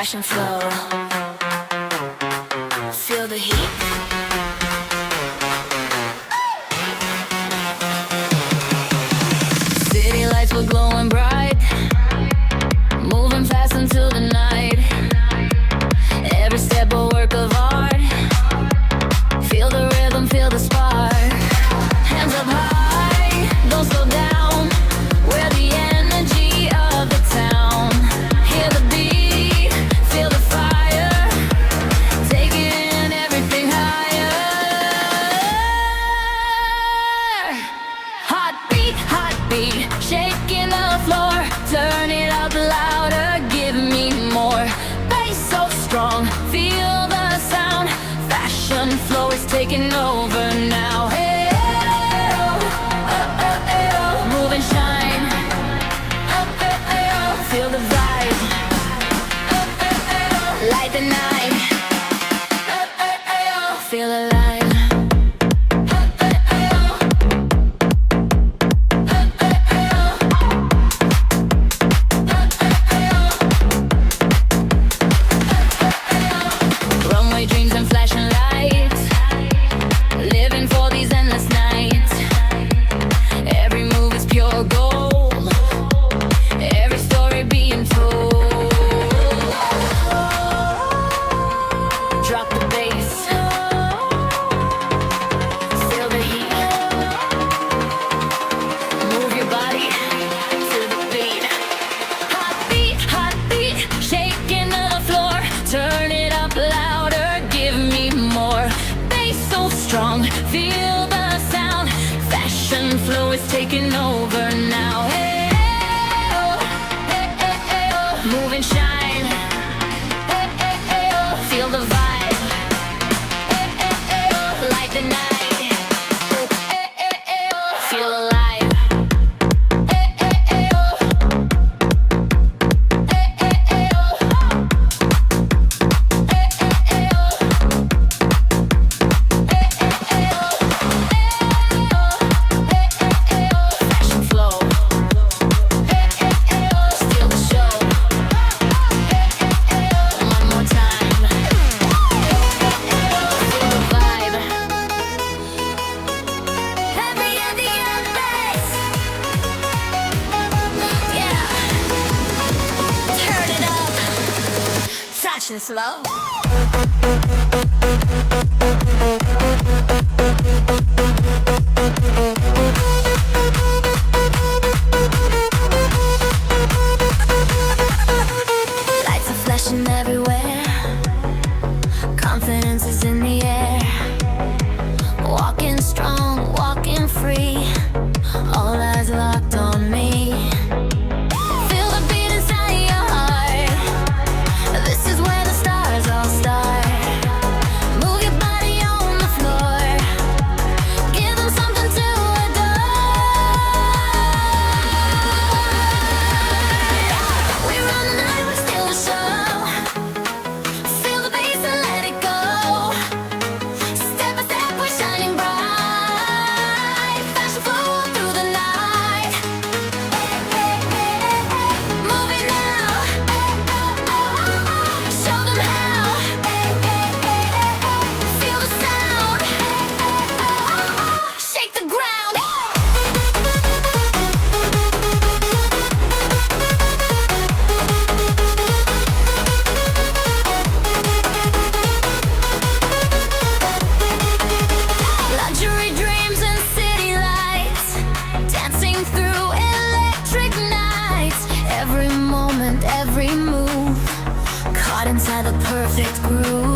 fashion flow. Feel the heat. City lights were glowing bright, moving fast until the night. Every step a work of art. Feel the rhythm, feel the spark. Hands up high, don't slow down. We're the energy of the town. Hear the beat, feel the fire. Taking everything higher. Heartbeat, heartbeat, shaking the floor. Turn it up louder, give me more. Bass so strong, feel the sound. Fashion flow is taking over now. Hey, oh, oh, oh, oh. Move and shine. Oh, oh, oh. Feel the vibe. Oh, oh, oh. Light the night. Oh, oh, oh. Feel alive. Oh, oh, oh. Oh, oh, oh. Runway dreams and flashing lights, living for these endless nights. Every move is pure gold, every story being told. Drop the bass, feel the heat. Move your body to the beat. Heartbeat, heartbeat, shaking the floor. Turn it up louder, give me more. Bass so strong, feel the sound. Fashion flow is taking over now. Hey, oh, hey, hey, hey, oh. Move and shine. Hey, hey, hey, oh. Feel the vibe. Hey, hey, hey, oh. Light the night. Hey, hey, hey, oh. Feel alive. Hey, hey, hey, oh. Hey, hey, hey, oh. Hey, hey, hey, oh. Hey, hey, hey, oh. Fashion flow. Hey, hey, hey, oh. Steal the show. Hey, hey, hey, oh. One more time. Hey, hey, hey, oh. Feel the vibe. Heavy at the end bass. Yeah. Turn it up. Touch and slow. Lights are flashing everywhere. Confidence is in the air. Walking strong, walking free. All eyes locked on me. Feel the beat inside your heart. This is where the stars all start. Move your body on the floor. Give them something to adore. We run the night, we steal the show. Feel the bass and let it go. Step by step, we're shining bright. Fashion flow through the night. Hey, hey, hey, hey. Move it now. Hey, oh, oh, oh. Show them how. Hey, hey, hey, hey. Feel the sound. Hey, oh, oh. Shake the ground. Luxury dreams and city lights, dancing through electric nights. Every moment, every move, caught inside the perfect groove.